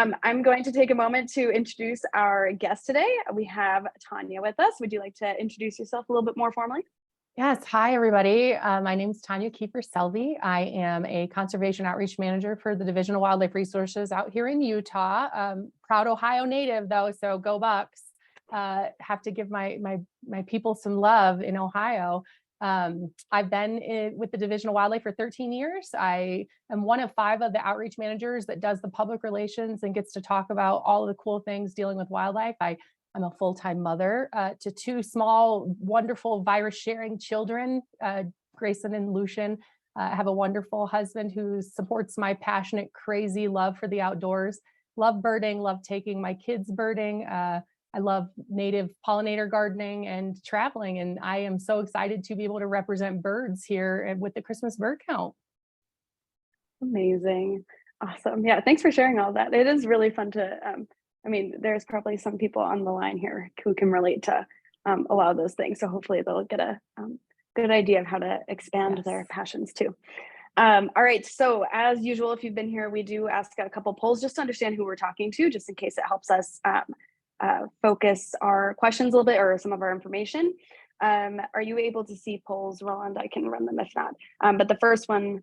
I'm going to take a moment to introduce our guest today. We have Tonya with us. Would you like to introduce yourself a little bit more formally? Yes. Hi, everybody. My name is Tonya Kieffer-Selby. I am a conservation outreach manager for the Division of Wildlife Resources out here in Utah. Proud Ohio native, though, so go Bucks. Have to give my people some love in Ohio. I've been with the Division of Wildlife for 13 years. I am one of 5 of the outreach managers that does the public relations and gets to talk about all of the cool things dealing with wildlife. I'm a full-time mother to 2 small, wonderful virus-sharing children, Grayson and Lucian. I have a wonderful husband who supports my passionate, crazy love for the outdoors. Love birding, love taking my kids birding. I love native pollinator gardening and traveling, and I am so excited to be able to represent birds here with the Christmas bird count. Amazing. Awesome. Yeah, thanks for sharing all that. It is really fun to, there's probably some people on the line here who can relate to a lot of those things. So hopefully they'll get a good idea of how to expand their passions too. All right, so as usual, if you've been here, we do ask a couple polls just to understand who we're talking to, just in case it helps us focus our questions a little bit or some of our information. Are you able to see polls, Roland? I can run them if not. But the first one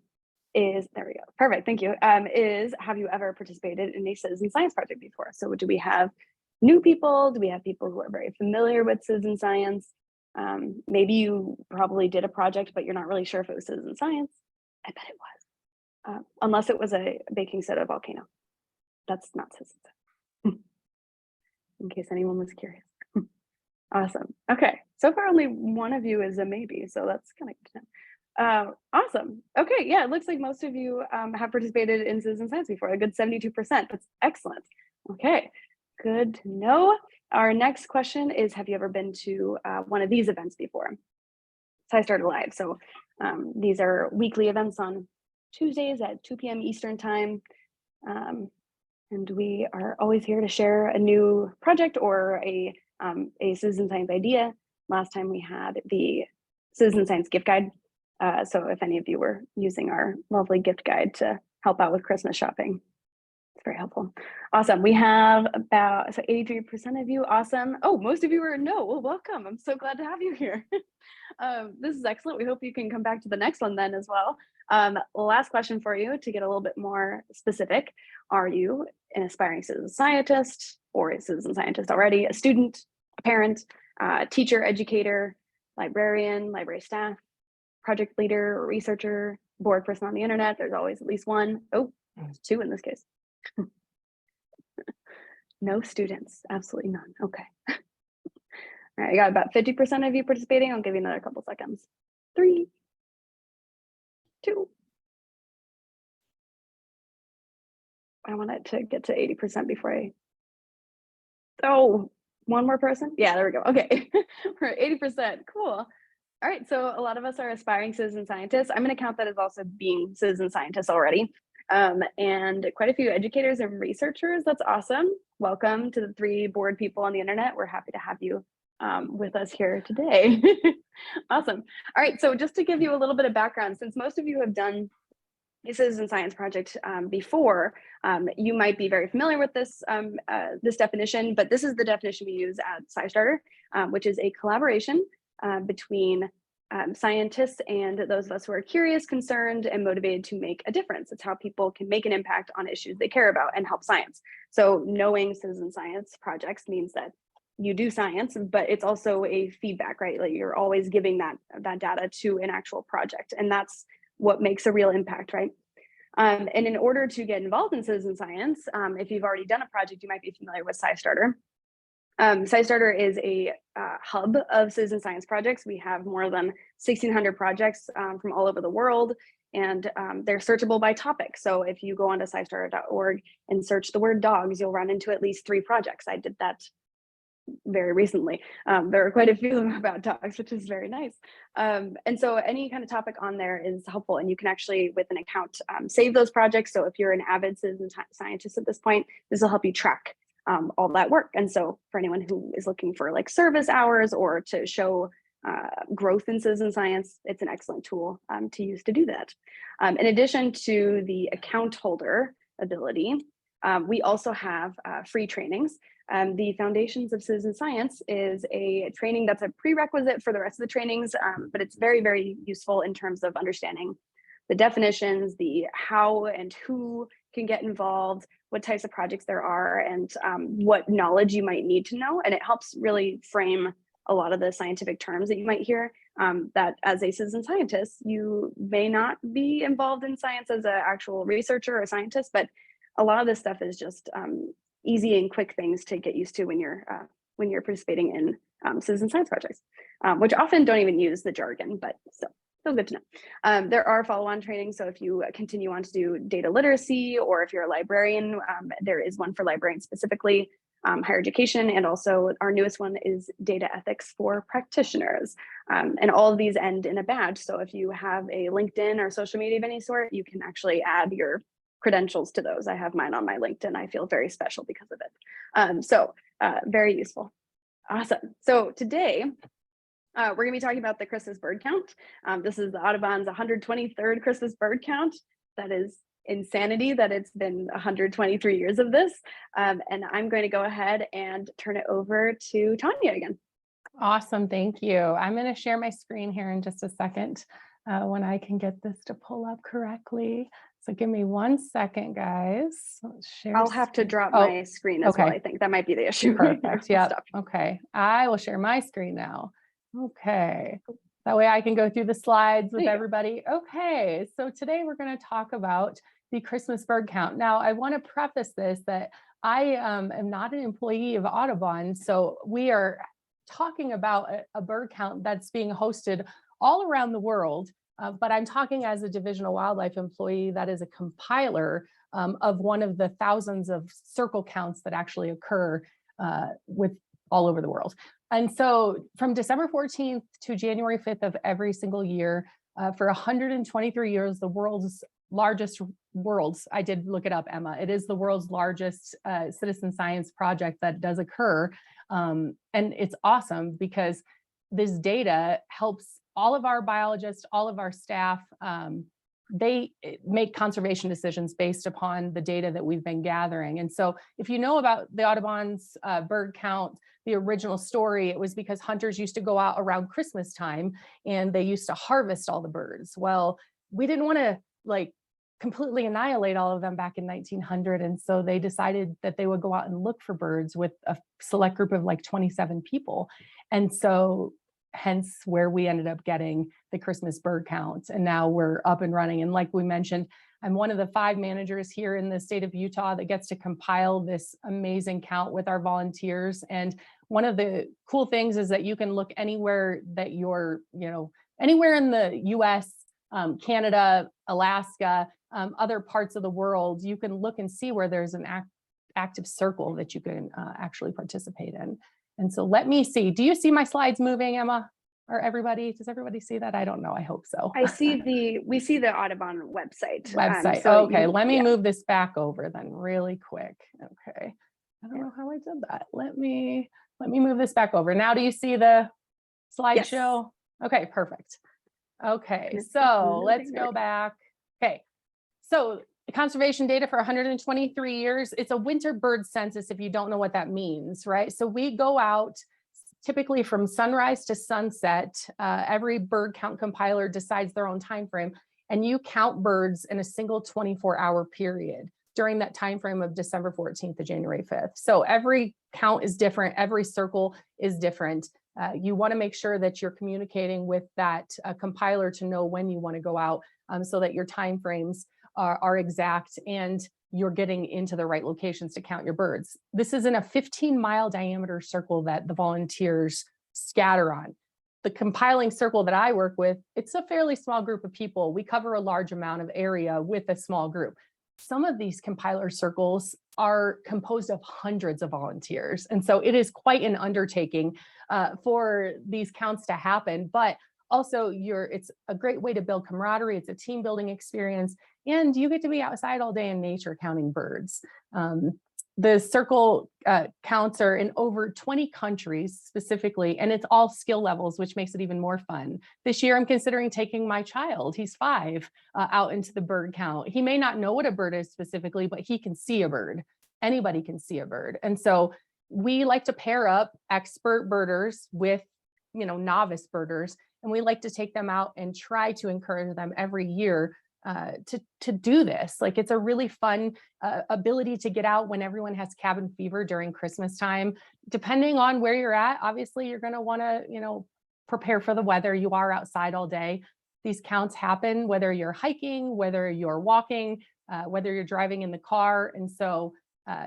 is, there we go, perfect, thank you, is have you ever participated in a citizen science project before? So do we have new people? Do we have people who are very familiar with citizen science? Maybe you probably did a project, but you're not really sure if it was citizen science. I bet it was, unless it was a baking soda volcano. That's not citizen science. In case anyone was curious. Awesome. Okay, so far only one of you is a maybe, so that's kind of good to know. Awesome. Okay, yeah, it looks like most of you have participated in citizen science before, a good 72%. That's excellent. Okay, good to know. Our next question is, have you ever been to one of these events before? SciStarter Live. So these are weekly events on Tuesdays at 2 p.m. Eastern time. And we are always here to share a new project or a citizen science idea. Last time we had the citizen science gift guide. So if any of you were using our lovely gift guide to help out with Christmas shopping, it's very helpful. Awesome. We have about 83% of you. Awesome. Oh, most of you are no. Well, welcome. I'm so glad to have you here. This is excellent. We hope you can come back to the next one then as well. Last question for you to get a little bit more specific. Are you an aspiring citizen scientist or a citizen scientist already, a student, a parent, teacher, educator, librarian, library staff, project leader, researcher, bored person on the internet? There's always at least one. Oh, there's 2 in this case. No students, absolutely none. Okay. All right, I got about 50% of you participating. I'll give you another couple seconds. 3, 2. I want it to get to 80% before oh, one more person? Yeah, there we go. Okay, we're at 80%, cool. All right, so a lot of us are aspiring citizen scientists. I'm gonna count that as also being citizen scientists already. And quite a few educators and researchers. That's awesome. Welcome to the 3 bored people on the internet. We're happy to have you with us here today. Awesome. All right, so just to give you a little bit of background, since most of you have done a citizen science project before, you might be very familiar with this, this definition, but this is the definition we use at SciStarter, which is a collaboration between scientists and those of us who are curious, concerned, and motivated to make a difference. It's how people can make an impact on issues they care about and help science. So knowing citizen science projects means that you do science, but it's also a feedback, right? Like you're always giving that data to an actual project, and that's what makes a real impact, right? And in order to get involved in citizen science, if you've already done a project, you might be familiar with SciStarter. SciStarter is a hub of citizen science projects. We have more than 1,600 projects from all over the world, and they're searchable by topic. So if you go onto SciStarter.org and search the word dogs, you'll run into at least 3 projects. I did that very recently. There are quite a few of them about dogs, which is very nice. And so any kind of topic on there is helpful, and you can actually, with an account, save those projects. So if you're an avid citizen scientist at this point, this will help you track all that work. And so for anyone who is looking for like service hours or to show growth in citizen science, it's an excellent tool to use to do that. In addition to the account holder ability, We also have free trainings. The Foundations of Citizen Science is a training that's a prerequisite for the rest of the trainings, but it's very, very useful in terms of understanding the definitions, the how and who can get involved, what types of projects there are, and what knowledge you might need to know. And it helps really frame a lot of the scientific terms that you might hear, that as a citizen scientist, you may not be involved in science as an actual researcher or scientist, but a lot of this stuff is just easy and quick things to get used to when you're participating in citizen science projects, which often don't even use the jargon, but still good to know. There are follow-on trainings. So if you continue on to do data literacy, or if you're a librarian, there is one for librarians specifically, higher education, and also our newest one is data ethics for practitioners. And all of these end in a badge. So if you have a LinkedIn or social media of any sort, you can actually add your credentials to those. I have mine on my LinkedIn. I feel very special because of it. Very useful. Awesome. So today, we're going to be talking about the Christmas bird count. This is the Audubon's 123rd Christmas bird count. That is insanity that it's been 123 years of this. And I'm going to go ahead and turn it over to Tonya again. Awesome. Thank you. I'm going to share my screen here in just a second when I can get this to pull up correctly. So give me 1 second, guys. Let's share. I'll have to drop my screen as well. I think that might be the issue. Perfect. Yeah. Okay. I will share my screen now. Okay. That way I can go through the slides with everybody. Okay. So today we're going to talk about the Christmas bird count. Now, I want to preface this that I am not an employee of Audubon. So we are talking about a bird count that's being hosted all around the world. But I'm talking as a divisional wildlife employee that is a compiler of one of the thousands of circle counts that actually occur with all over the world. And so from December 14th to January 5th of every single year, for 123 years, the world's largest I did look it up, Emma, it is the world's largest citizen science project that does occur. And it's awesome because this data helps all of our biologists, all of our staff, they make conservation decisions based upon the data that we've been gathering. And so if you know about the Audubon's bird count, the original story, it was because hunters used to go out around Christmas time and they used to harvest all the birds. Well, we didn't want to completely annihilate all of them back in 1900. And so they decided that they would go out and look for birds with a select group of 27 people. And so hence where we ended up getting the Christmas bird count. And now we're up and running. And like we mentioned, I'm one of the 5 managers here in the state of Utah that gets to compile this amazing count with our volunteers. And one of the cool things is that you can look anywhere that you're, anywhere in the US, Canada, Alaska, other parts of the world, you can look and see where there's an active circle that you can actually participate in. And so let me see, do you see my slides moving, Emma, or everybody? Does everybody see that? I don't know, I hope so. We see the Audubon website. Okay, let me move this back over then really quick. Okay, I don't know how I did that. Let me move this back over. Now do you see the slideshow? Yes. Okay, perfect. Okay, so let's go back. Okay, so the conservation data for 123 years, it's a winter bird census if you don't know what that means, right? So we go out typically from sunrise to sunset. Every bird count compiler decides their own time frame, and you count birds in a single 24-hour period during that time frame of December 14th to January 5th. So every count is different, every circle is different. You want to make sure that you're communicating with that compiler to know when you want to go out so that your time frames are exact and you're getting into the right locations to count your birds. This is in a 15-mile diameter circle that the volunteers scatter on. The compiling circle that I work with, it's a fairly small group of people. We cover a large amount of area with a small group. Some of these compiler circles are composed of hundreds of volunteers. And so it is quite an undertaking for these counts to happen, but also it's a great way to build camaraderie. It's a team building experience, and you get to be outside all day in nature counting birds. the circle counts are in over 20 countries specifically, and it's all skill levels, which makes it even more fun. This year, I'm considering taking my child, he's 5, out into the bird count. He may not know what a bird is specifically, but he can see a bird. Anybody can see a bird. And so we like to pair up expert birders with, novice birders, and we like to take them out and try to encourage them every year to do this. Like, it's a really fun ability to get out when everyone has cabin fever during Christmas time. Depending on where you're at, obviously you're going to want to, prepare for the weather. You are outside all day. These counts happen whether you're hiking, whether you're walking, whether you're driving in the car. And so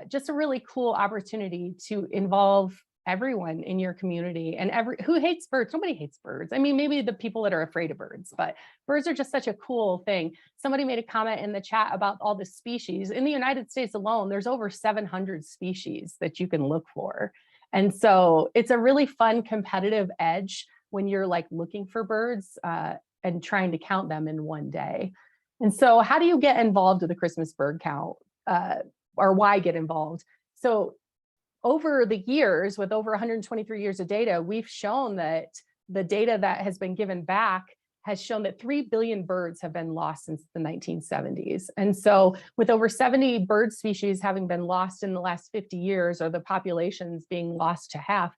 just a really cool opportunity to involve everyone in your community. And who hates birds? Nobody hates birds. I mean, maybe the people that are afraid of birds, but birds are just such a cool thing. Somebody made a comment in the chat about all the species. In the United States alone, there's over 700 species that you can look for. And so it's a really fun competitive edge when you're like looking for birds and trying to count them in one day. And so how do you get involved with the Christmas bird count, or why get involved? So over the years, with over 123 years of data, we've shown that the data that has been given back has shown that 3 billion birds have been lost since the 1970s. And so with over 70 bird species having been lost in the last 50 years, or the populations being lost to half,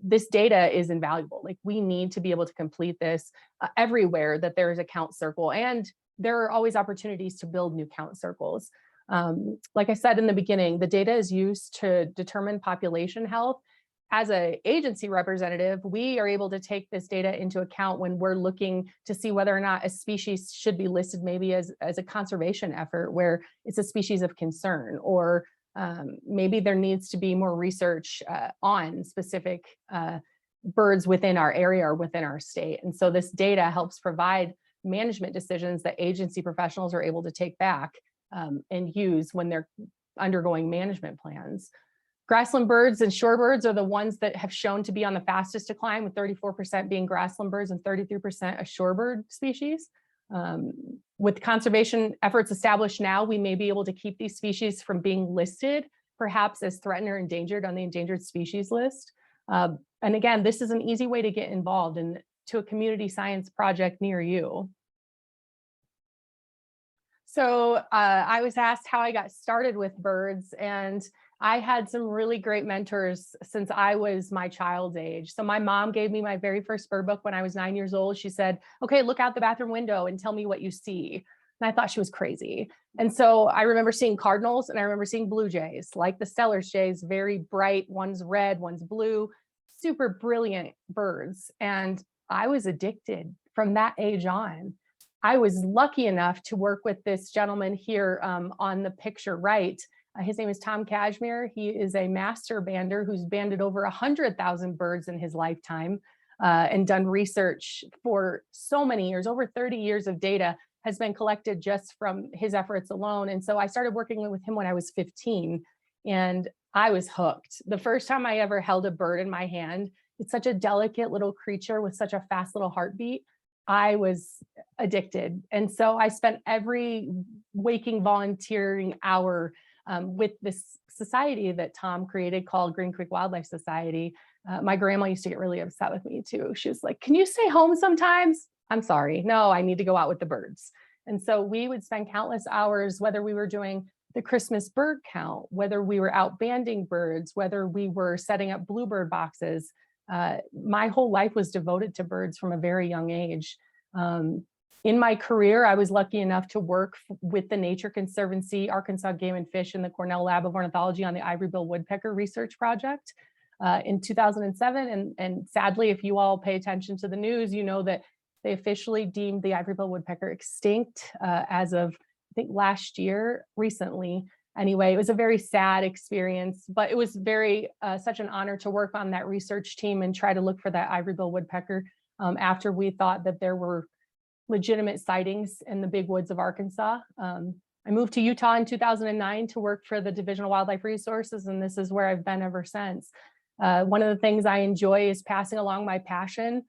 this data is invaluable. Like, we need to be able to complete this everywhere that there is a count circle. And there are always opportunities to build new count circles. Like I said in the beginning, the data is used to determine population health. As an agency representative, we are able to take this data into account when we're looking to see whether or not a species should be listed maybe as a conservation effort where it's a species of concern, or maybe there needs to be more research on specific birds within our area or within our state. And so this data helps provide management decisions that agency professionals are able to take back and use when they're undergoing management plans. Grassland birds and shorebirds are the ones that have shown to be on the fastest decline, with 34% being grassland birds and 33% a shorebird species. With conservation efforts established now, we may be able to keep these species from being listed, perhaps as threatened or endangered on the endangered species list. And again, this is an easy way to get involved to a community science project near you. So I was asked how I got started with birds, and I had some really great mentors since I was my child's age. So my mom gave me my very first bird book when I was 9 years old. She said, okay, look out the bathroom window and tell me what you see. And I thought she was crazy. And so I remember seeing cardinals, and I remember seeing blue jays, like the Steller's jays, very bright, one's red, one's blue, super brilliant birds. And I was addicted from that age on. I was lucky enough to work with this gentleman here on the picture right. His name is Tom Cashmere. He is a master bander who's banded over 100,000 birds in his lifetime and done research for so many years. Over 30 years of data has been collected just from his efforts alone. And so I started working with him when I was 15, and I was hooked. The first time I ever held a bird in my hand, it's such a delicate little creature with such a fast little heartbeat. I was addicted. And so I spent every waking volunteering hour with this society that Tom created called Green Creek Wildlife Society. My grandma used to get really upset with me too. She was like, can you stay home sometimes? I'm sorry. No, I need to go out with the birds. And so we would spend countless hours, whether we were doing the Christmas bird count, whether we were out banding birds, whether we were setting up bluebird boxes. My whole life was devoted to birds from a very young age. In my career, I was lucky enough to work with the Nature Conservancy, Arkansas Game and Fish, and the Cornell Lab of Ornithology on the ivory-billed woodpecker research project in 2007. And sadly, if you all pay attention to the news, you know that they officially deemed the ivory-billed woodpecker extinct as of, I think, last year, recently. Anyway, it was a very sad experience, but it was very such an honor to work on that research team and try to look for that ivory-billed woodpecker after we thought that there were legitimate sightings in the big woods of Arkansas. I moved to Utah in 2009 to work for the Division of Wildlife Resources, and this is where I've been ever since. One of the things I enjoy is passing along my passion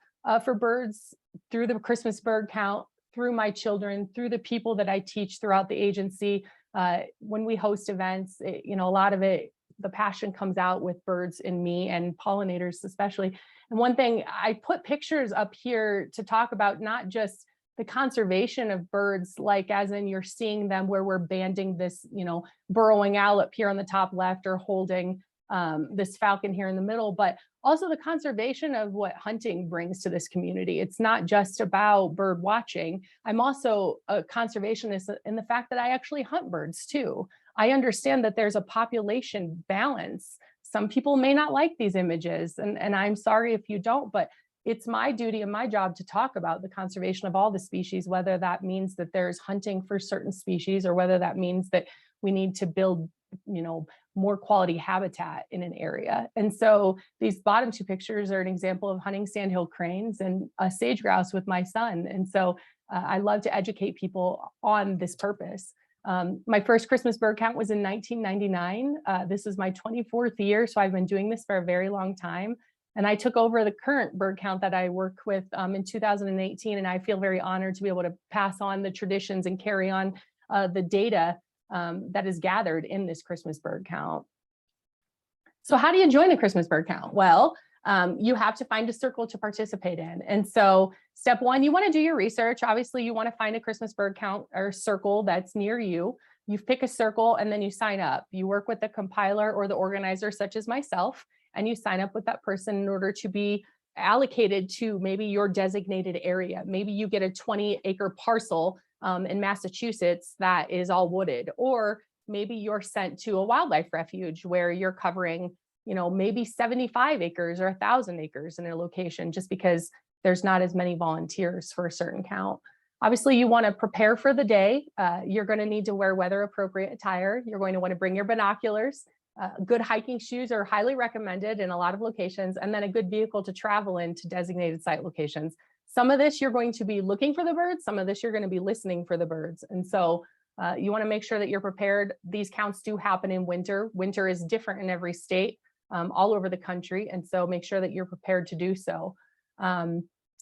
for birds through the Christmas bird count, through my children, through the people that I teach throughout the agency, When we host events, you know, a lot of it, the passion comes out with birds in me and pollinators especially. And one thing, I put pictures up here to talk about not just the conservation of birds, like as in you're seeing them where we're banding this, you know, burrowing owl up here on the top left, or holding this falcon here in the middle, but also the conservation of what hunting brings to this community. It's not just about bird watching. I'm also a conservationist in the fact that I actually hunt birds too. I understand that there's a population balance. Some people may not like these images, and I'm sorry if you don't, but it's my duty and my job to talk about the conservation of all the species, whether that means that there's hunting for certain species, or whether that means that we need to build, you know, more quality habitat in an area. And so these bottom two pictures are an example of hunting sandhill cranes and a sage grouse with my son. And so I love to educate people on this purpose. My first Christmas bird count was in 1999. This is my 24th year, so I've been doing this for a very long time. And I took over the current bird count that I work with in 2018, and I feel very honored to be able to pass on the traditions and carry on the data that is gathered in this Christmas bird count. So how do you join a Christmas bird count? Well, you have to find a circle to participate in. And so step one, you want to do your research. Obviously, you want to find a Christmas bird count or circle that's near you. You pick a circle and then you sign up. You work with the compiler or the organizer, such as myself, and you sign up with that person in order to be allocated to maybe your designated area. Maybe you get a 20-acre parcel in Massachusetts that is all wooded, or maybe you're sent to a wildlife refuge where you're covering, you know, maybe 75 acres or 1,000 acres in a location, just because there's not as many volunteers for a certain count. Obviously, you want to prepare for the day. You're going to need to wear weather appropriate attire. You're going to want to bring your binoculars. Good hiking shoes are highly recommended in a lot of locations, and then a good vehicle to travel in to designated site locations. Some of this you're going to be looking for the birds, some of this you're going to be listening for the birds. And so you want to make sure that you're prepared. These counts do happen in winter. Winter is different in every state, all over the country. And so make sure that you're prepared to do so.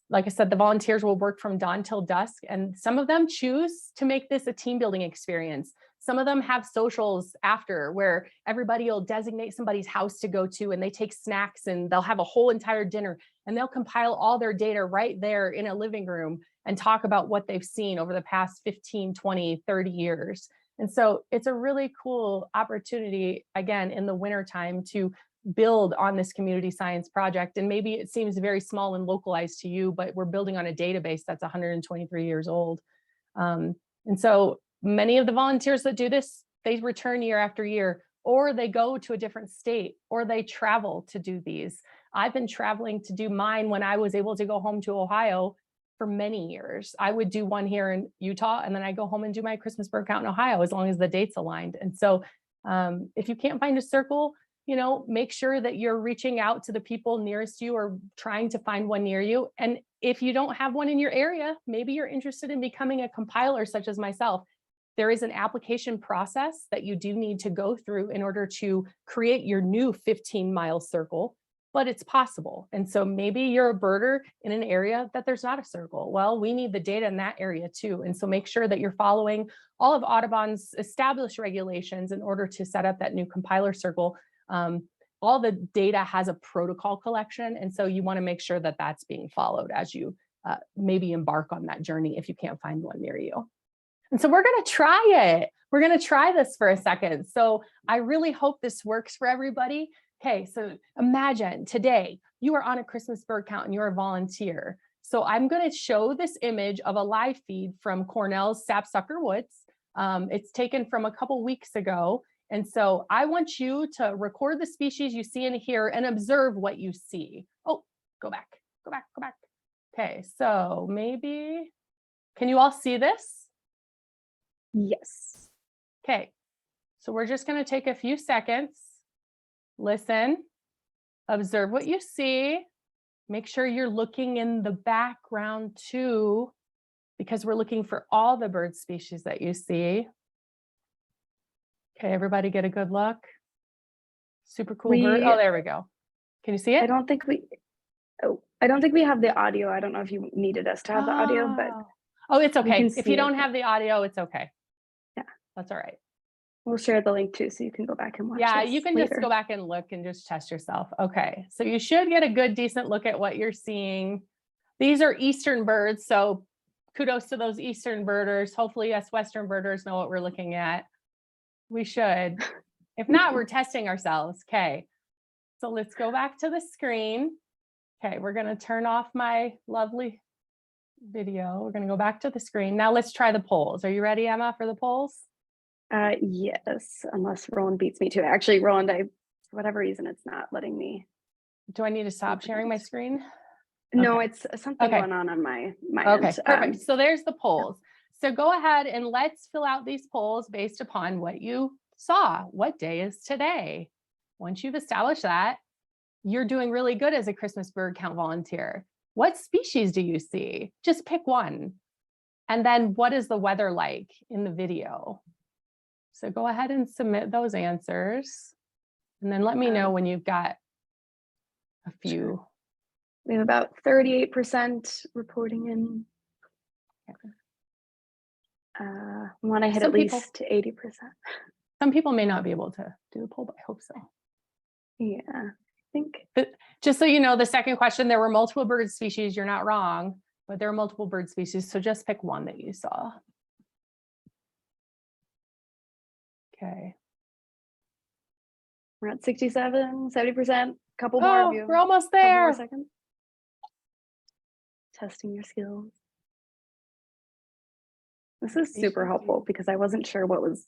Like I said, the volunteers will work from dawn till dusk, and some of them choose to make this a team building experience. Some of them have socials after, where everybody will designate somebody's house to go to, and they take snacks and they'll have a whole entire dinner, and they'll compile all their data right there in a living room and talk about what they've seen over the past 15, 20, 30 years. And so it's a really cool opportunity, again, in the wintertime to build on this community science project. And maybe it seems very small and localized to you, but we're building on a database that's 123 years old. And so many of the volunteers that do this, they return year after year, or they go to a different state, or they travel to do these. I've been traveling to do mine when I was able to go home to Ohio for many years. I would do one here in Utah, and then I go home and do my Christmas bird count in Ohio, as long as the dates aligned. And so if you can't find a circle, you know, make sure that you're reaching out to the people nearest you or trying to find one near you. And if you don't have one in your area, maybe you're interested in becoming a compiler, such as myself. There is an application process that you do need to go through in order to create your new 15-mile circle, but it's possible. And so maybe you're a birder in an area that there's not a circle. Well, we need the data in that area too. And so make sure that you're following all of Audubon's established regulations in order to set up that new compiler circle. All the data has a protocol collection, and so you want to make sure that that's being followed as you maybe embark on that journey if you can't find one near you. And so we're going to try it. We're going to try this for a second. So I really hope this works for everybody. Okay, so imagine today you are on a Christmas bird count and you're a volunteer. So I'm going to show this image of a live feed from Cornell's Sapsucker Woods. It's taken from a couple weeks ago. And so I want you to record the species you see in here and observe what you see. Oh, go back, go back, go back. Okay, so maybe, can you all see this? Yes. Okay, so we're just going to take a few seconds, listen, observe what you see, make sure you're looking in the background too, because we're looking for all the bird species that you see. Okay, everybody get a good look. Super cool bird. Oh, there we go. Can you see it? I don't think we have the audio. I don't know if you needed us to have the audio, but oh, it's okay. If you it. don't have the audio, it's okay. Yeah, that's all right. We'll share the link too, so you can go back and watch. Yeah, this you can later. just go back and look and just test yourself. Okay, so you should get a good, decent look at what you're seeing. These are Eastern birds, so kudos to those Eastern birders. Hopefully us Western birders know what we're looking at. We should. If not, we're testing ourselves. Okay, so let's go back to the screen. Okay, we're gonna turn off my lovely video. We're gonna go back to the screen. Now let's try the polls. Are you ready, Emma, for the polls? Yes, unless Roland beats me to it. Actually, Roland, for whatever reason, it's not letting me. Do I need to stop sharing my screen? No, Okay. it's something Okay. going on my Okay, end. perfect. So there's the polls. So go ahead and let's fill out these polls based upon what you saw. What day is today? Once you've established that, you're doing really good as a Christmas bird count volunteer. What species do you see? Just pick one. And then what is the weather like in the video? So go ahead and submit those answers. And then let me know when you've got a few. Sure. We have about 38% reporting in. We want to hit at least to 80%. Some people may not be able to do the poll, but I hope so. Yeah, I think. But just so you know, the second question, there were multiple bird species. You're not wrong, but there are multiple bird species. So just pick one that you saw. Okay. We're at 67, 70%. Couple more of you. We're almost Couple there. more seconds. Testing your skills. This is super helpful because I wasn't sure what was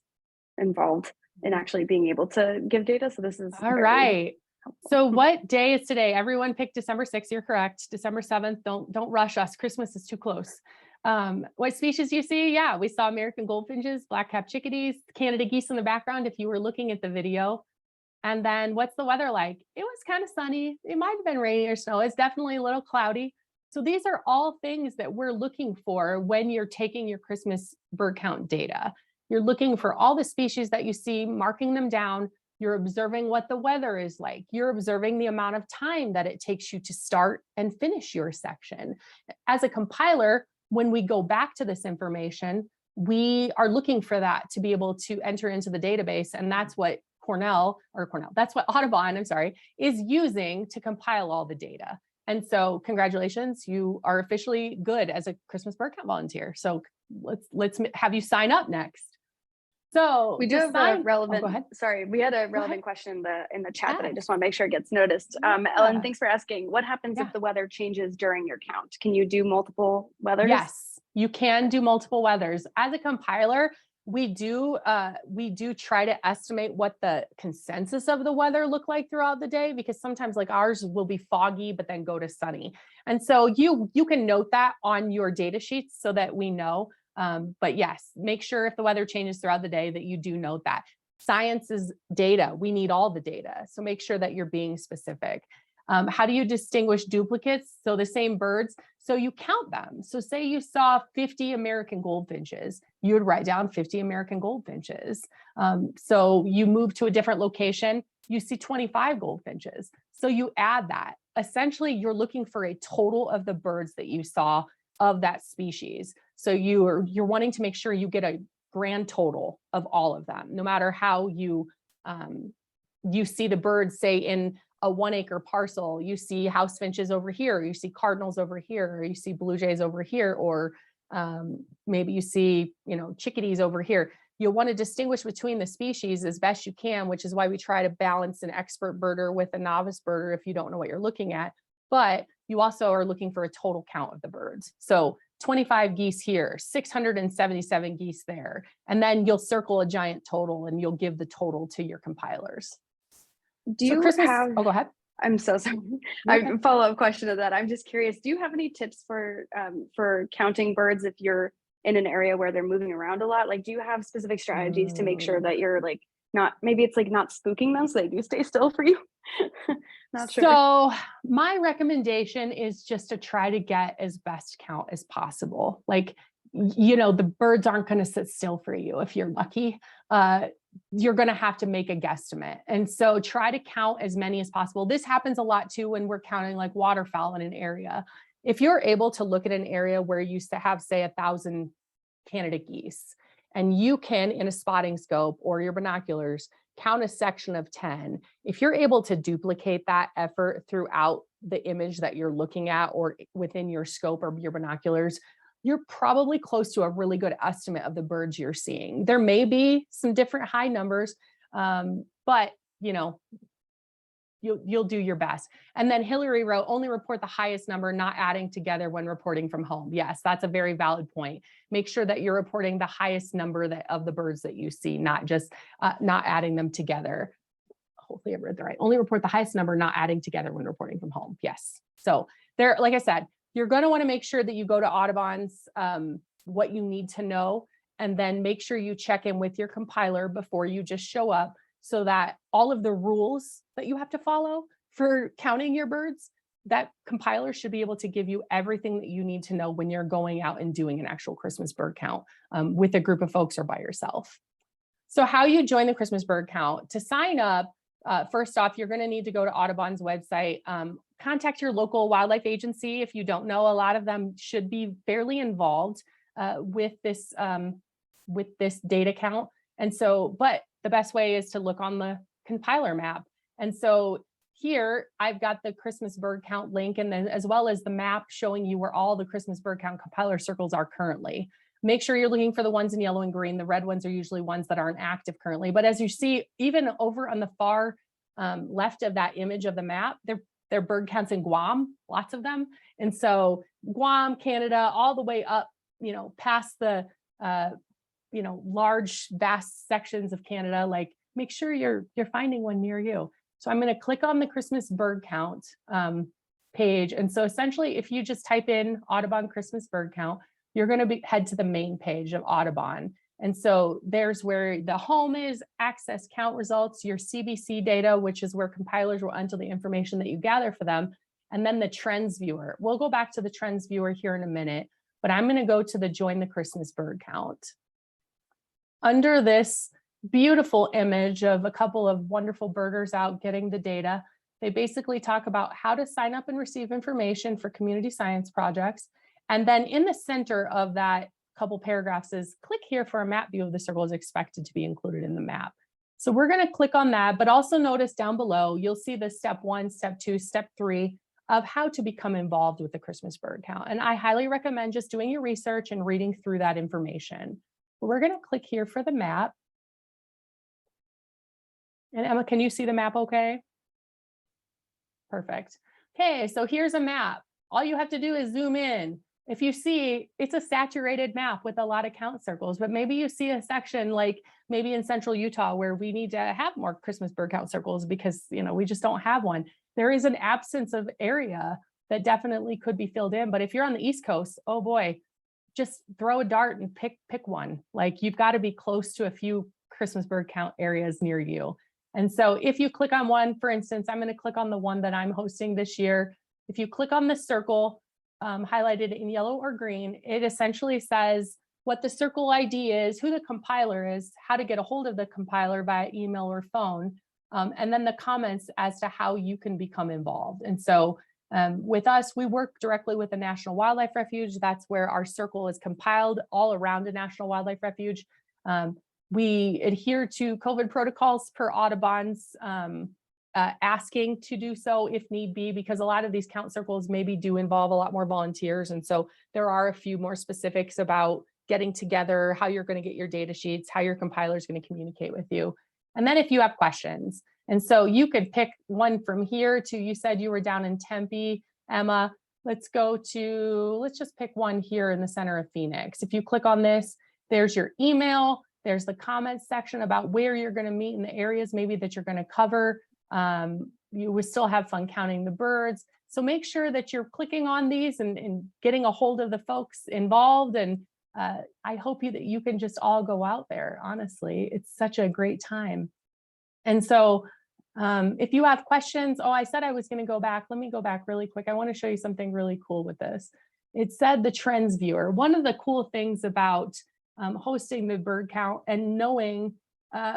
involved in actually being able to give data. So this is all right. Helpful. So what day is today? Everyone picked December 6th. You're correct. December 7th. Don't rush us. Christmas is too close. What species do you see? Yeah, we saw American goldfinches, black-capped chickadees, Canada geese in the background if you were looking at the video. And then what's the weather like? It was kind of sunny. It might have been rainy or snow. It's definitely a little cloudy. So these are all things that we're looking for when you're taking your Christmas bird count data. You're looking for all the species that you see, marking them down. You're observing what the weather is like. You're observing the amount of time that it takes you to start and finish your section. As a compiler, when we go back to this information, we are looking for that to be able to enter into the database. And that's what that's what Audubon, is using to compile all the data. And so congratulations, you are officially good as a Christmas bird count volunteer. So let's have you sign up next. So we do have a relevant, go ahead. Sorry, we had a relevant question in the chat that I just want to make sure it gets noticed. Ellen, thanks for asking. What happens if the weather changes during your count? Can you do multiple weathers? Yes, you can do multiple weathers. As a compiler, we do try to estimate what the consensus of the weather look like throughout the day, because sometimes like ours will be foggy, but then go to sunny. And so you can note that on your data sheets so that we know. But yes, make sure if the weather changes throughout the day that you do note that. Science is data. We need all the data. So make sure that you're being specific. How do you distinguish duplicates? So the same birds, so you count them. So say you saw 50 American goldfinches, you would write down 50 American goldfinches. So you move to a different location, you see 25 goldfinches. So you add that. Essentially, you're looking for a total of the birds that you saw of that species. So you're wanting to make sure you get a grand total of all of them, no matter how you see the birds, say in a 1 acre parcel, you see house finches over here, you see cardinals over here, or you see blue jays over here, or maybe you see, chickadees over here. You'll want to distinguish between the species as best you can, which is why we try to balance an expert birder with a novice birder if you don't know what you're looking at. But you also are looking for a total count of the birds. So 25 geese here, 677 geese there, and then you'll circle a giant total and you'll give the total to your compilers. Do you have, go ahead. I'm so sorry. Okay. Follow-up question to that. I'm just curious, do you have any tips for counting birds if you're in an area where they're moving around a lot? Like, do you have specific strategies to make sure that you're like not spooking them so they do stay still for you? Not sure. So my recommendation is just to try to get as best count as possible. Like, the birds aren't going to sit still for you. If you're lucky, you're going to have to make a guesstimate. And so try to count as many as possible. This happens a lot too when we're counting like waterfowl in an area. If you're able to look at an area where you used to have, say, 1,000 Canada geese, and you can, in a spotting scope or your binoculars, count a section of 10. If you're able to duplicate that effort throughout the image that you're looking at or within your scope or your binoculars, you're probably close to a really good estimate of the birds you're seeing. There may be some different high numbers, but you know, you'll do your best. And then Hillary wrote, only report the highest number, not adding together when reporting from home. Yes, that's a very valid point. Make sure that you're reporting the highest number of the birds that you see, not just not adding them together. Hopefully I read that right. Only report the highest number, not adding together when reporting from home. Yes. So there, like I said, you're going to want to make sure that you go to Audubon's what you need to know, and then make sure you check in with your compiler before you just show up, so that all of the rules that you have to follow for counting your birds, that compiler should be able to give you everything that you need to know when you're going out and doing an actual Christmas bird count with a group of folks or by yourself. So how you join the Christmas bird count. To sign up, first off, you're going to need to go to Audubon's website, contact your local wildlife agency. If you don't know, a lot of them should be fairly involved with this data count. And so, but the best way is to look on the compiler map. And so here I've got the Christmas bird count link, and then as well as the map showing you where all the Christmas bird count compiler circles are currently. Make sure you're looking for the ones in yellow and green. The red ones are usually ones that aren't active currently. But as you see, even over on the far left of that image of the map, they're bird counts in Guam, lots of them. And so Guam, Canada, all the way up, you know, past the you know, large, vast sections of Canada, like make sure you're finding one near you. So I'm going to click on the Christmas bird count page. And so essentially, if you just type in Audubon Christmas bird count, you're going to head to the main page of Audubon. And so there's where the home is, access count results, your CBC data, which is where compilers will enter the information that you gather for them, and then the trends viewer. We'll go back to the trends viewer here in a minute, but I'm going to go to the join the Christmas bird count. Under this beautiful image of a couple of wonderful birders out getting the data, they basically talk about how to sign up and receive information for community science projects. And then in the center of that couple paragraphs is click here for a map view of the circle is expected to be included in the map. So we're going to click on that, but also notice down below, you'll see the step 1, step 2, step 3 of how to become involved with the Christmas bird count. And I highly recommend just doing your research and reading through that information. We're going to click here for the map. And Emma, can you see the map okay? Perfect. Okay, so here's a map. All you have to do is zoom in. If you see, it's a saturated map with a lot of count circles, but maybe you see a section like maybe in central Utah where we need to have more Christmas bird count circles because, you know, we just don't have one. There is an absence of area that definitely could be filled in. But if you're on the East Coast, oh boy, just throw a dart and pick one. Like you've got to be close to a few Christmas bird count areas near you. And so if you click on one, for instance, I'm going to click on the one that I'm hosting this year. If you click on the circle highlighted in yellow or green, it essentially says what the circle ID is, who the compiler is, how to get a hold of the compiler via email or phone, and then the comments as to how you can become involved. And so with us, we work directly with the National Wildlife Refuge. That's where our circle is compiled all around a National Wildlife Refuge. We adhere to COVID protocols per Audubon's asking to do so if need be, because a lot of these count circles maybe do involve a lot more volunteers. And so there are a few more specifics about getting together, how you're going to get your data sheets, how your compiler is going to communicate with you. And then if you have questions, and so you could pick one from here to, you said you were down in Tempe, Emma, let's just pick one here in the center of Phoenix. If you click on this, there's your email, there's the comments section about where you're going to meet in the areas maybe that you're going to cover. You would still have fun counting the birds. So make sure that you're clicking on these and getting a hold of the folks involved. And I hope that you can just all go out there. Honestly, it's such a great time. And so if you have questions, I said I was going to go back. Let me go back really quick. I want to show you something really cool with this. It said the trends viewer. One of the cool things about hosting the bird count and knowing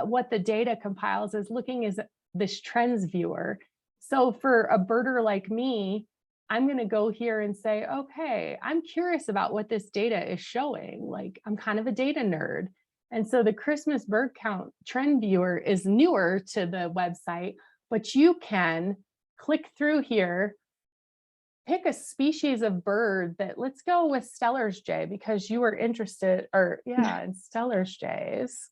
what the data compiles is looking is this trends viewer. So for a birder like me, I'm going to go here and say, okay, I'm curious about what this data is showing. Like I'm kind of a data nerd. And so the Christmas bird count trend viewer is newer to the website, but you can click through here, pick a species of bird that, let's go with Steller's jay because you were interested, or yeah, in Steller's jays.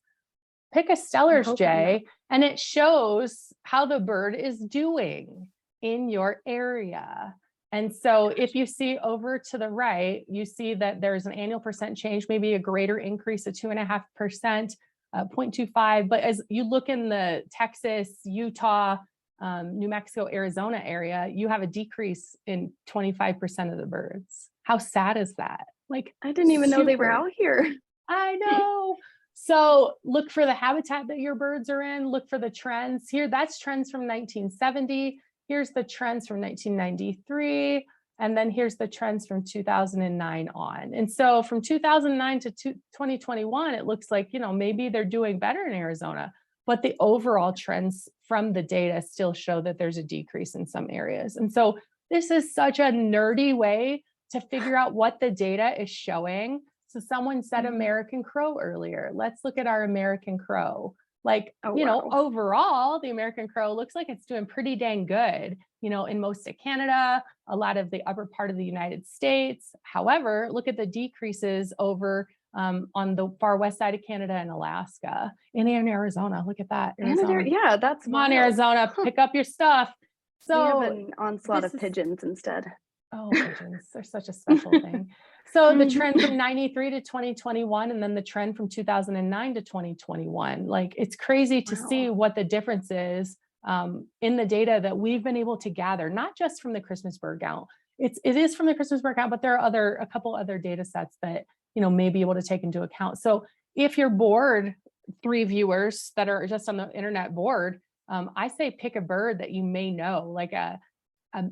Pick a Steller's jay and it shows how the bird is doing in your area. And so if you see over to the right, you see that there's an annual percent change, maybe a greater increase of 2.5%, 0.25. But as you look in the Texas, Utah, New Mexico, Arizona area, you have a decrease in 25% of the birds. How sad is that? Like, I didn't even know they were out here. I know. So look for the habitat that your birds are in, look for the trends here. That's trends from 1970. Here's the trends from 1993. And then here's the trends from 2009 on. And so from 2009 to 2021, it looks like, maybe they're doing better in Arizona, but the overall trends from the data still show that there's a decrease in some areas. And so this is such a nerdy way to figure out what the data is showing. So someone said American crow earlier. Let's look at our American crow. Like, overall, the American crow looks like it's doing pretty dang good, in most of Canada, a lot of the upper part of the United States. However, look at the decreases over on the far west side of Canada and Alaska, and in Arizona. Look at that. Arizona. Yeah, that's come on, Arizona, pick up your stuff. So we have an onslaught of pigeons instead. Oh, pigeons, they're such a special thing. So the trend from 93 to 2021, and then the trend from 2009 to 2021, like it's crazy to see what the difference is in the data that we've been able to gather, not just from the Christmas bird count. It is from the Christmas bird count, but there are a couple other data sets that, may be able to take into account. So if you're bored, 3 viewers that are just on the internet bored, I say pick a bird that you may know, like a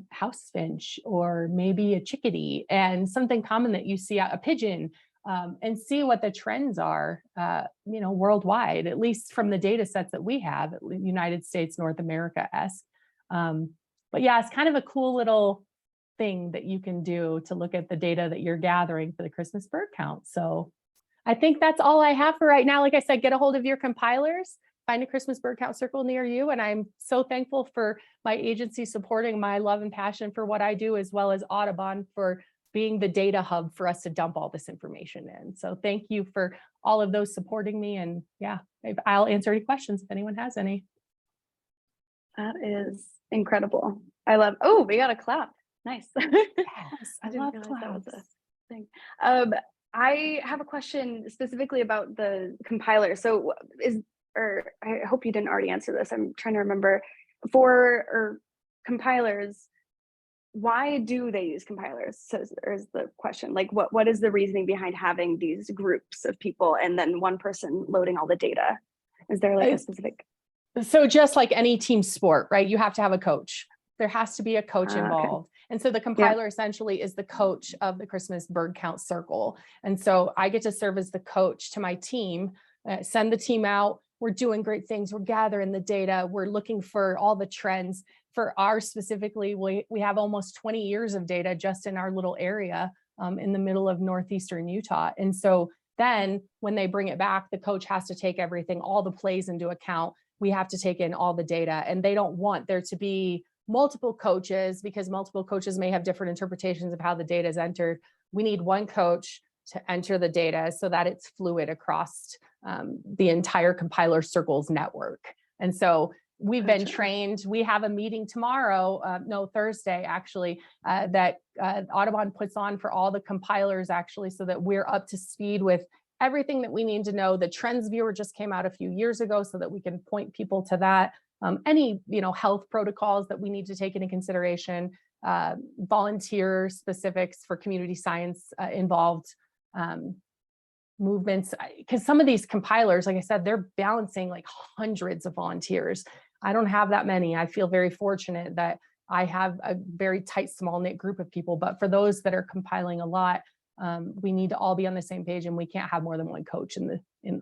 house finch or maybe a chickadee, and something common that you see, a pigeon, and see what the trends are, worldwide, at least from the data sets that we have, United States, North America-esque. But yeah, it's kind of a cool little thing that you can do to look at the data that you're gathering for the Christmas bird count. So I think that's all I have for right now. Like I said, get a hold of your compilers, find a Christmas bird count circle near you. And I'm so thankful for my agency supporting my love and passion for what I do, as well as Audubon for being the data hub for us to dump all this information in. So thank you for all of those supporting me. And yeah, I'll answer any questions if anyone has any. That is incredible. I love, we got a clap. Nice. Yes, I love that claps. was a thing. I have a question specifically about the compiler. So I hope you didn't already answer this. I'm trying to remember. For compilers, why do they use compilers? So is the question, like what is the reasoning behind having these groups of people and then one person loading all the data? Is there like a specific? So just like any team sport, right? You have to have a coach. There has to be a coach involved. Okay. And so the compiler essentially is the coach of the Christmas bird count circle. And so I get to serve as the coach to my team, send the team out. We're doing great things. We're gathering the data. We're looking for all the trends. For ours specifically, we have almost 20 years of data just in our little area in the middle of northeastern Utah. And so then when they bring it back, the coach has to take everything, all the plays into account. We have to take in all the data, and they don't want there to be multiple coaches because multiple coaches may have different interpretations of how the data is entered. We need one coach to enter the data so that it's fluid across the entire compiler circles network. And so we've been trained. We have a meeting tomorrow, Thursday actually, that Audubon puts on for all the compilers actually, so that we're up to speed with everything that we need to know. The trends viewer just came out a few years ago so that we can point people to that. Any health protocols that we need to take into consideration, volunteer specifics for community science involved movements, because some of these compilers, like I said, they're balancing like hundreds of volunteers. I don't have that many. I feel very fortunate that I have a very tight, small knit group of people, but for those that are compiling a lot, we need to all be on the same page, and we can't have more than one coach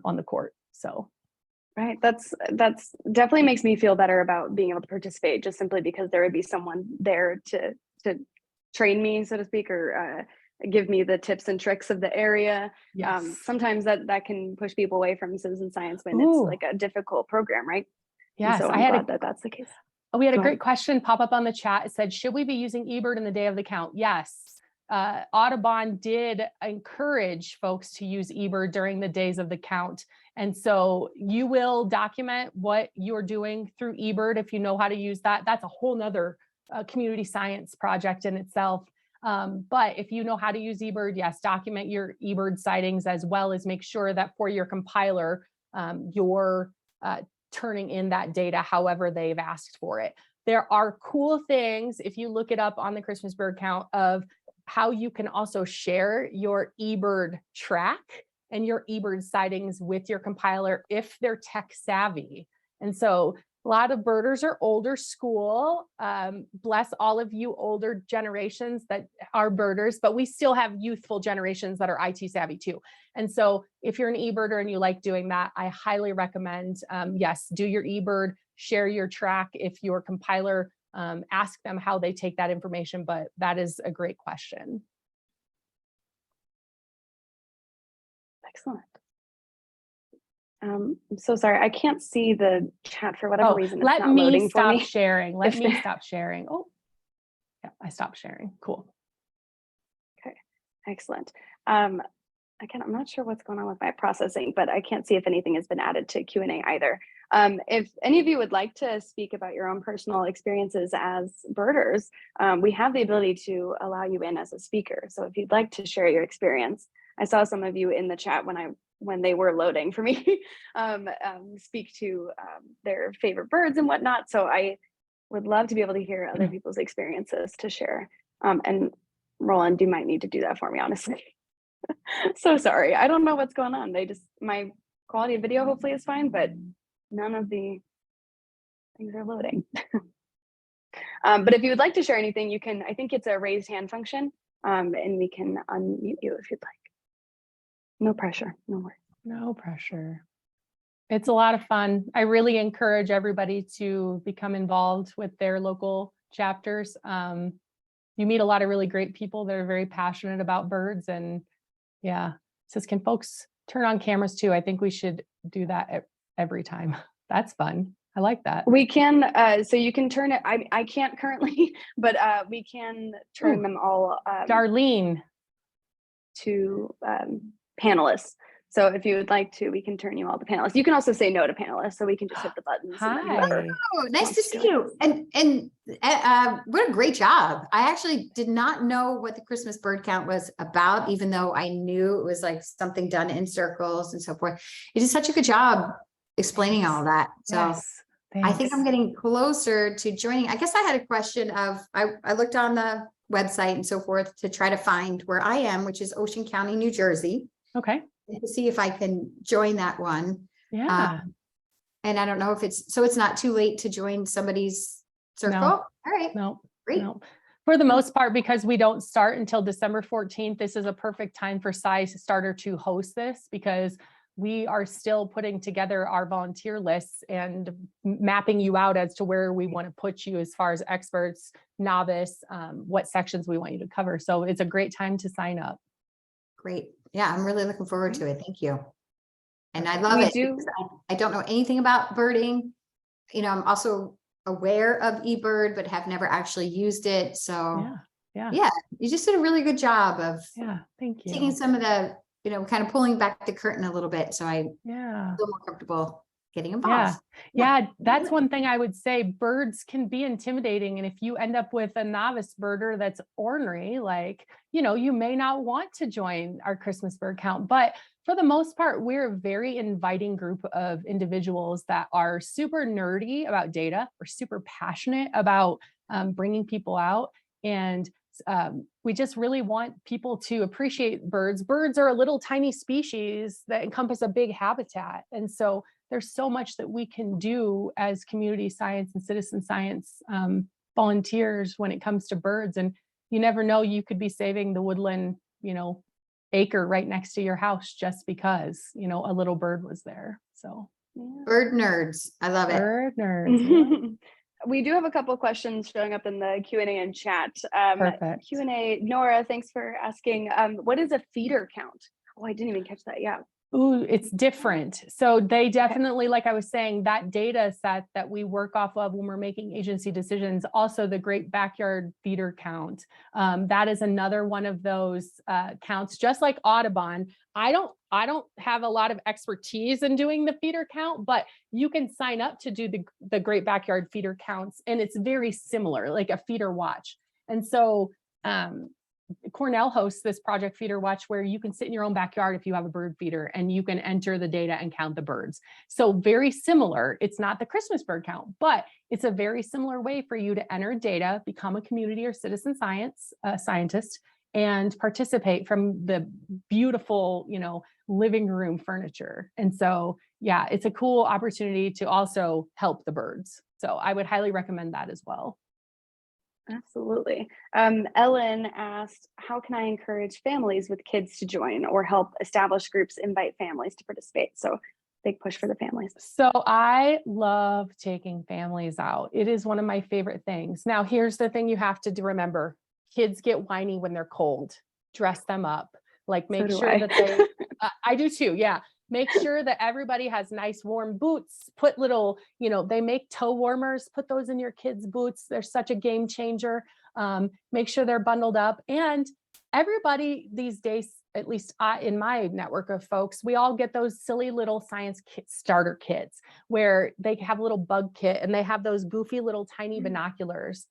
on the court. So. Right. That's definitely makes me feel better about being able to participate, just simply because there would be someone there to train me, so to speak, or give me the tips and tricks of the area. Yes. Sometimes that can push people away from citizen science when Ooh. it's like a difficult program, right? Yes, And so I'm glad that that's the case. We had a Go great ahead. question pop up on the chat. It said, should we be using eBird in the day of the count? Yes. Audubon did encourage folks to use eBird during the days of the count. And so you will document what you're doing through eBird if you know how to use that. That's a whole nother community science project in itself. But if you know how to use eBird, yes, document your eBird sightings, as well as make sure that for your compiler, you're turning in that data however they've asked for it. There are cool things, if you look it up on the Christmas bird count, of how you can also share your eBird track and your eBird sightings with your compiler if they're tech savvy. And so a lot of birders are older school. Bless all of you older generations that are birders, but we still have youthful generations that are IT savvy too. And so if you're an eBirder and you like doing that, I highly recommend, yes, do your eBird, share your track. If your compiler, ask them how they take that information, but that is a great question. Excellent. I'm so sorry. I can't see the chat for whatever reason. It's not loading for me. Sharing. Let me stop sharing. Oh, yeah, I stopped sharing. Cool. Okay, excellent. Again, I'm not sure what's going on with my processing, but I can't see if anything has been added to Q&A either. If any of you would like to speak about your own personal experiences as birders, we have the ability to allow you in as a speaker. So if you'd like to share your experience, I saw some of you in the chat when they were loading for me, speak to their favorite birds and whatnot. So I would love to be able to hear other people's experiences to share. And Roland, you might need to do that for me, honestly. So sorry. I don't know what's going on. My quality of video hopefully is fine, but none of the things are loading. But if you would like to share anything, you can, I think it's a raised hand function, and we can unmute you if you'd like. No pressure, no worries. No pressure. It's a lot of fun. I really encourage everybody to become involved with their local chapters. You meet a lot of really great people that are very passionate about birds, and yeah, it says, can folks turn on cameras too? I think we should do that every time. That's fun. I like that. We can, so you can turn it, I can't currently, but we can turn them all Darlene to panelists. So if you would like to, we can turn you all to panelists. You can also say no to panelists, so we can just hit the buttons. Hi. Oh, nice to see you. And what a great job. I actually did not know what the Christmas bird count was about, even though I knew it was like something done in circles and so forth. You did such a good job explaining all that. So yes, I think I'm getting closer to joining. I guess I had a question of, I looked on the website and so forth to try to find where I am, which is Ocean County, New Jersey. Okay. To see if I can join that one. Yeah. And I don't know if it's not too late to join somebody's circle. No. All right. No. Great. No. For the most part, because we don't start until December 14th, this is a perfect time for SciStarter to host this, because we are still putting together our volunteer lists and mapping you out as to where we want to put you as far as experts, novice, what sections we want you to cover. So it's a great time to sign up. Great. Yeah, I'm really looking forward to it. Thank you. And I love it. I don't know anything about birding. You know, I'm also aware of eBird, but have never actually used it. So yeah, you just did a really good job of thank you. taking some of the, you know, kind of pulling back the curtain a little bit. So I feel more comfortable getting involved. Yeah, that's one thing I would say. Birds can be intimidating. And if you end up with a novice birder that's ornery, like, you know, you may not want to join our Christmas bird count. But for the most part, we're a very inviting group of individuals that are super nerdy about data. We're super passionate about bringing people out. And we just really want people to appreciate birds. Birds are a little tiny species that encompass a big habitat. And so there's so much that we can do as community science and citizen science volunteers when it comes to birds. And you never know, you could be saving the woodland, you know, acre right next to your house just because, you know, a little bird was there. So bird nerds. I love it. Bird nerds. We do have a couple of questions showing up in the Q&A and chat. Perfect. Q&A, Nora, thanks for asking. What is a feeder count? Oh, I didn't even catch that. Yeah. Ooh, it's different. So they definitely, like I was saying, that data set that we work off of when we're making agency decisions, also the Great Backyard Feeder Count. That is another one of those counts, just like Audubon. I don't have a lot of expertise in doing the feeder count, but you can sign up to do the Great Backyard Feeder Counts, and it's very similar, like a feeder watch. And so Cornell hosts this Project Feeder Watch where you can sit in your own backyard if you have a bird feeder and you can enter the data and count the birds. So very similar. It's not the Christmas bird count, but it's a very similar way for you to enter data, become a community or citizen scientist, and participate from the beautiful, living room furniture. And so, yeah, it's a cool opportunity to also help the birds. So I would highly recommend that as well. Absolutely. Ellen asked, how can I encourage families with kids to join or help established groups invite families to participate? So big push for the families. So I love taking families out. It is one of my favorite things. Now, here's the thing you have to remember. Kids get whiny when they're cold. Dress them up. Like make sure that they, I do too. Yeah. Make sure that everybody has nice warm boots, put little, they make toe warmers, put those in your kids' boots. They're such a game changer. Make sure they're bundled up. And everybody these days, at least in my network of folks, we all get those silly little science starter kits where they have a little bug kit and they have those goofy little tiny binoculars.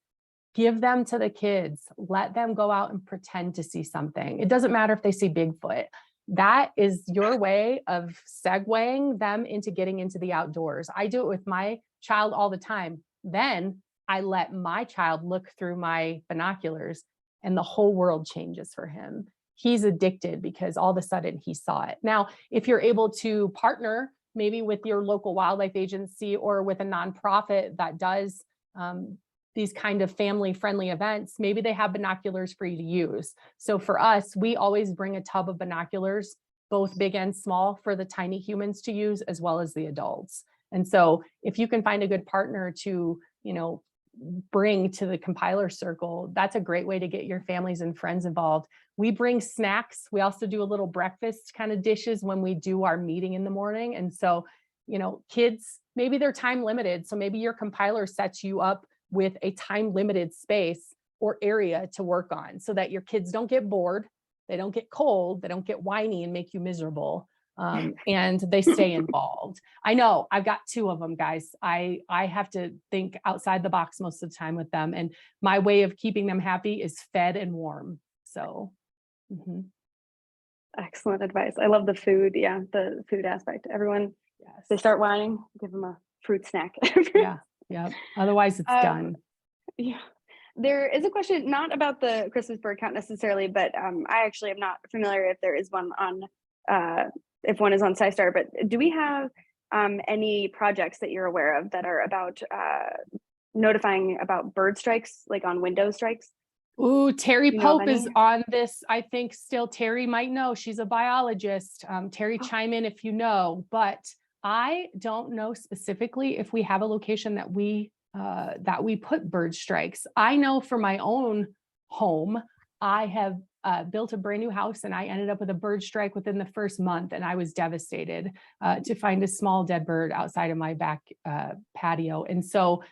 Give them to the kids. Let them go out and pretend to see something. It doesn't matter if they see Bigfoot. That is your way of segueing them into getting into the outdoors. I do it with my child all the time. Then I let my child look through my binoculars and the whole world changes for him. He's addicted because all of a sudden he saw it. Now, if you're able to partner maybe with your local wildlife agency or with a nonprofit that does these kind of family-friendly events, maybe they have binoculars for you to use. So for us, we always bring a tub of binoculars, both big and small, for the tiny humans to use as well as the adults. And so if you can find a good partner to, bring to the compiler circle, that's a great way to get your families and friends involved. We bring snacks. We also do a little breakfast kind of dishes when we do our meeting in the morning. And so, kids, maybe they're time limited. So maybe your compiler sets you up with a time limited space or area to work on so that your kids don't get bored, they don't get cold, they don't get whiny and make you miserable, and they stay involved. I know I've got 2 of them, guys. I have to think outside the box most of the time with them. And my way of keeping them happy is fed and warm. So. Excellent advice. I love the food. Yeah, the food aspect. Everyone, yes. They start whining, give them a fruit snack. Yeah. Otherwise it's done. Yeah. There is a question, not about the Christmas bird count necessarily, but I actually am not familiar if there is one on, if one is on SciStarter, but do we have any projects that you're aware of that are about notifying about bird strikes, like on window strikes? Ooh, Terry Pope is on this. I think still Terry might know. She's a biologist. Terry, chime in if you know, but I don't know specifically if we have a location that we put bird strikes. I know for my own home, I have built a brand new house and I ended up with a bird strike within the first month, and I was devastated to find a small dead bird outside of my back patio. And so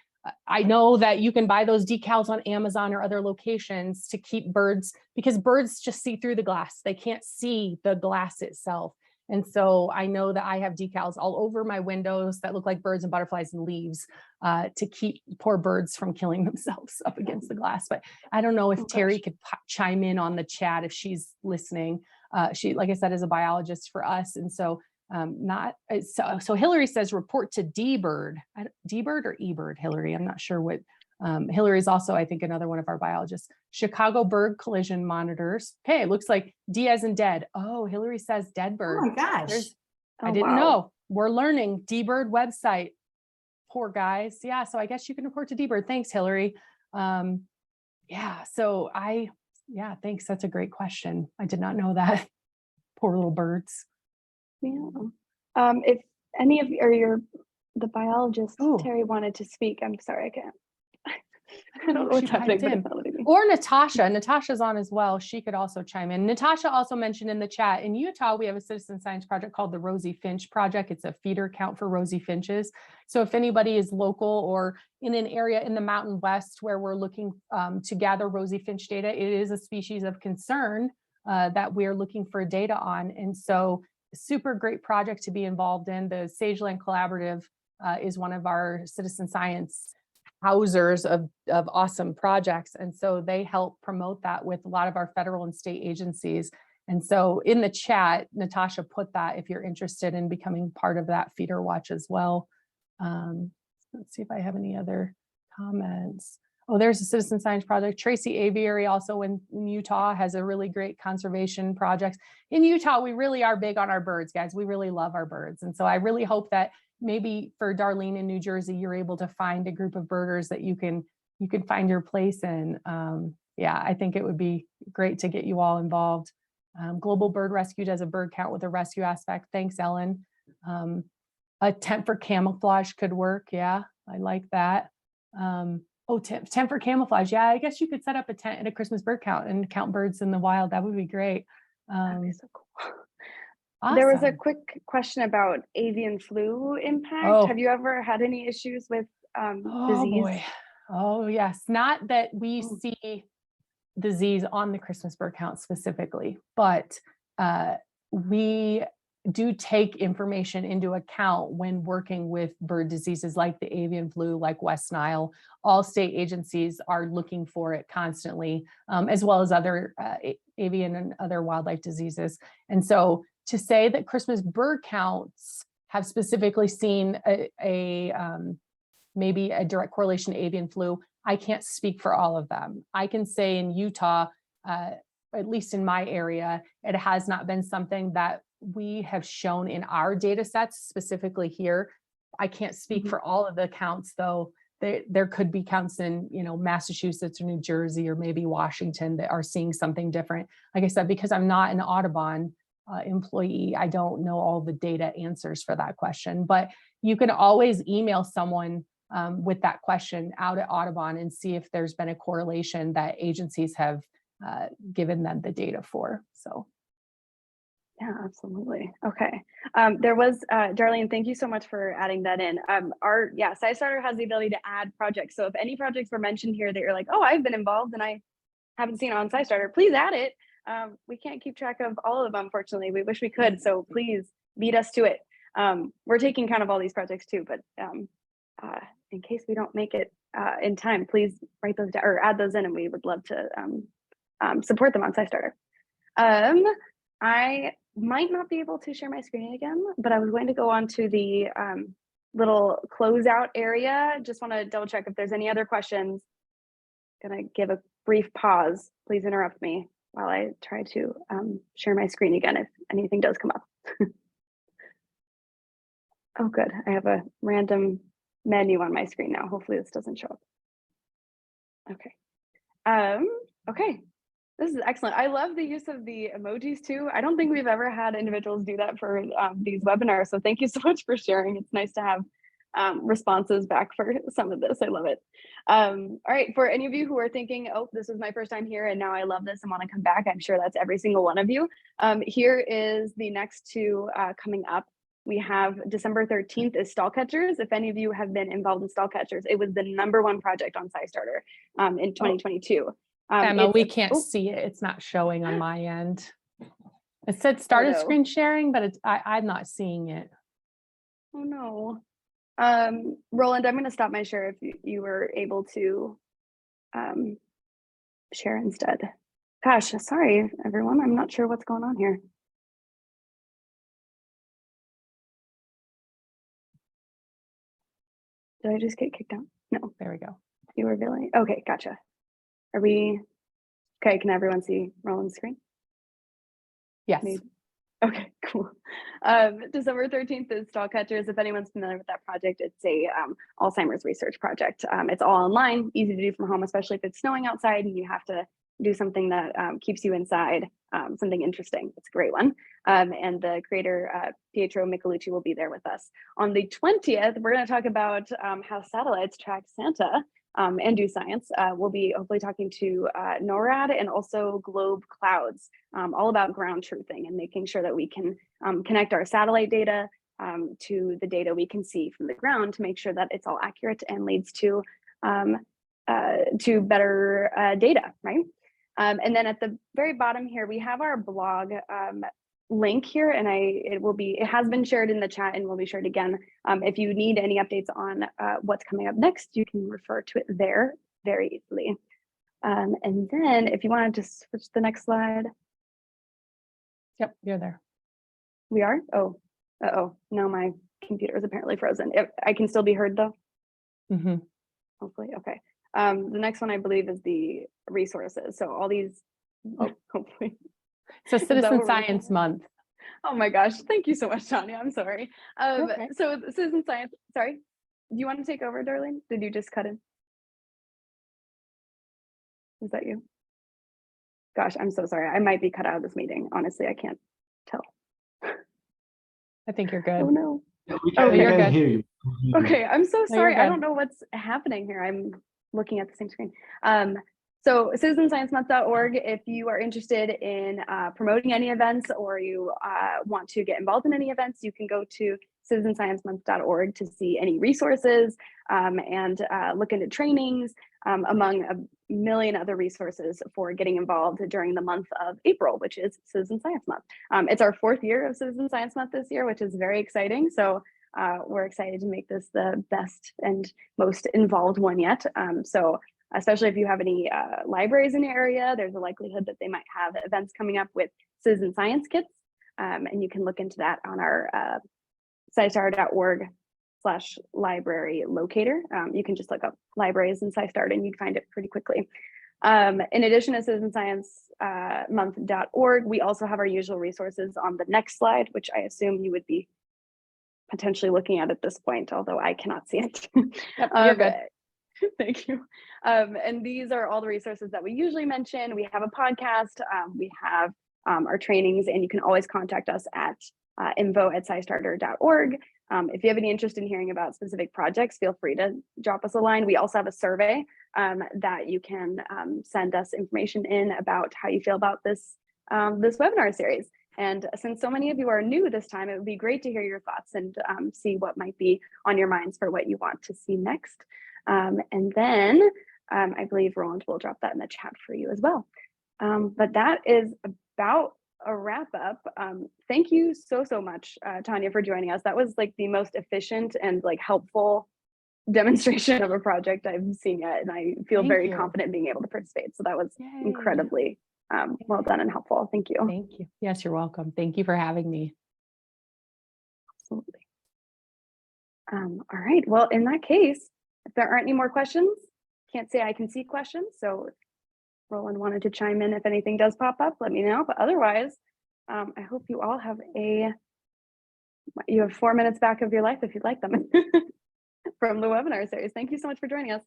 I know that you can buy those decals on Amazon or other locations to keep birds, because birds just see through the glass. They can't see the glass itself. And so I know that I have decals all over my windows that look like birds and butterflies and leaves to keep poor birds from killing themselves up against the glass. But I don't know if Terry could chime in on the chat if she's listening. She, like I said, is a biologist for us. And so so Hillary says report to D-Bird. D-Bird or E-Bird, Hillary? I'm not sure what. Hillary is also, I think, another one of our biologists. Chicago Bird Collision Monitors. Okay, it looks like D as in dead. Oh, Hillary says dead bird. Oh my gosh. I didn't know. We're learning. D-Bird website. Poor guys. Yeah, so I guess you can report to D-Bird. Thanks, Hillary. Thanks. That's a great question. I did not know that. Poor little birds. Yeah. If any of you or the biologist, Terry, wanted to speak, I'm sorry, I can't. I don't know what's She happening, piped but in. it's not letting me. Or Natasha. Natasha's on as well. She could also chime in. Natasha also mentioned in the chat, in Utah, we have a citizen science project called the Rosie Finch Project. It's a feeder count for Rosie Finches. So if anybody is local or in an area in the Mountain West where we're looking to gather Rosie Finch data, it is a species of concern that we're looking for data on. And so super great project to be involved in. The Sageland Collaborative is one of our citizen science housers of awesome projects. And so they help promote that with a lot of our federal and state agencies. And so in the chat, Natasha put that if you're interested in becoming part of that feeder watch as well. Let's see if I have any other comments. Oh, there's a citizen science project. Tracy Aviary also in Utah has a really great conservation project. In Utah, we really are big on our birds, guys. We really love our birds. And so I really hope that maybe for Darlene in New Jersey, you're able to find a group of birders that you can find your place in. Yeah, I think it would be great to get you all involved. Global Bird Rescue does a bird count with a rescue aspect. Thanks, Ellen. A tent for camouflage could work. Yeah, I like that. Oh, tent for camouflage. Yeah, I guess you could set up a tent at a Christmas bird count and count birds in the wild. That would be great. That'd be so cool. Awesome. There was a quick question about avian flu impact. Oh. Have you ever had any issues with Oh disease? boy. Oh yes. Not that we see disease on the Christmas bird count specifically, but we do take information into account when working with bird diseases like the avian flu, like West Nile. All state agencies are looking for it constantly, as well as other avian and other wildlife diseases. And so to say that Christmas bird counts have specifically seen maybe a direct correlation to avian flu, I can't speak for all of them. I can say in Utah, at least in my area, it has not been something that we have shown in our data sets specifically here. I can't speak for all of the counts though. There could be counts in, Massachusetts or New Jersey or maybe Washington that are seeing something different. Like I said, because I'm not an Audubon employee, I don't know all the data answers for that question, but you can always email someone with that question out at Audubon and see if there's been a correlation that agencies have given them the data for. So. Yeah, absolutely. Okay. There was, Darlene, thank you so much for adding that in. SciStarter has the ability to add projects. So if any projects were mentioned here that you're like, oh, I've been involved and I haven't seen it on SciStarter, please add it. We can't keep track of all of them, unfortunately. We wish we could, so please beat us to it. We're taking kind of all these projects too, but in case we don't make it in time, please write those down or add those in, and we would love to support them on SciStarter. I might not be able to share my screen again, but I was going to go on to the little closeout area. Just want to double check if there's any other questions. Gonna give a brief pause. Please interrupt me while I try to share my screen again if anything does come up. Oh, good. I have a random menu on my screen now. Hopefully this doesn't show up. Okay. Okay. This is excellent. I love the use of the emojis too. I don't think we've ever had individuals do that for these webinars. So thank you so much for sharing. It's nice to have responses back for some of this. I love it. All right, for any of you who are thinking, oh, this is my first time here and now I love this and want to come back, I'm sure that's every single one of you. Here is the next two coming up. We have December 13th is stall catchers. If any of you have been involved in stall catchers, it was the #1 project on SciStarter in 2022. Emma, we can't see it. It's not showing on my end. It said started screen sharing, but I'm not seeing it. Oh no. Roland, I'm going to stop my share if you were able to share instead. Gosh, sorry, everyone. I'm not sure what's going on here. Did I just get kicked out? No. There we go. You were really, okay, gotcha. Are we, okay, can everyone see Roland's screen? Yes. Maybe. Okay, cool. December 13th is stall catchers. If anyone's familiar with that project, it's a Alzheimer's research project. It's all online, easy to do from home, especially if it's snowing outside and you have to do something that keeps you inside, something interesting. It's a great one. And the creator, Pietro Michelucci, will be there with us. On the 20th, we're going to talk about how satellites track Santa. and do science. We'll be hopefully talking to NORAD and also Globe Clouds, all about ground truthing and making sure that we can connect our satellite data to the data we can see from the ground to make sure that it's all accurate and leads to better data, right? And then at the very bottom here, we have our blog link here, and it has been shared in the chat and will be shared again. If you need any updates on what's coming up next, you can refer to it there very easily. And then if you wanted to switch to the next slide. Yep, you're there. We are? Oh, no, my computer is apparently frozen. I can still be heard though? Mm-hmm. Hopefully, okay. The next one I believe is the resources. So all these, hopefully. So Citizen Science Month. Oh my gosh, thank you so much, Tonya. I'm sorry. Okay. So Citizen Science, sorry. Do you want to take over, Darlene? Did you just cut in? Is that you? Gosh, I'm so sorry. I might be cut out of this meeting. Honestly, I can't tell. I think you're good. Oh no. Yeah, we can, Okay, we can good. hear you. Okay, I'm so No, you're sorry. I good. don't know what's happening here. I'm looking at the same screen. So citizensciencemonth.org, if you are interested in promoting any events or you want to get involved in any events, you can go to citizensciencemonth.org to see any resources and look into trainings, among a million other resources for getting involved during the month of April, which is Citizen Science Month. It's our 4th year of Citizen Science Month this year, which is very exciting. So we're excited to make this the best and most involved one yet. So especially if you have any libraries in your area, there's a likelihood that they might have events coming up with citizen science kits. And you can look into that on our SciStarter.org/library locator. You can just look up libraries in SciStarter and you'd find it pretty quickly. In addition to citizensciencemonth.org, we also have our usual resources on the next slide, which I assume you would be potentially looking at this point, although I cannot see it. Yep, you're good. Thank you. And these are all the resources that we usually mention. We have a podcast, we have our trainings, and you can always contact us at info@scistarter.org. If you have any interest in hearing about specific projects, feel free to drop us a line. We also have a survey that you can send us information in about how you feel about this webinar series. And since so many of you are new this time, it would be great to hear your thoughts and see what might be on your minds for what you want to see next. And then I believe Roland will drop that in the chat for you as well. But that is about a wrap up. Thank you so much, Tonya, for joining us. That was like the most efficient and like helpful demonstration of a project I've seen yet. And I feel very confident being able to participate. So that was incredibly well done and helpful. Thank you. Thank you. Yes, you're welcome. Thank you for having me. Absolutely. All right. Well, in that case, if there aren't any more questions, can't say I can see questions. So if Roland wanted to chime in, if anything does pop up, let me know. But otherwise, I hope you all have you have 4 minutes back of your life if you'd like them from the webinar series. Thank you so much for joining us.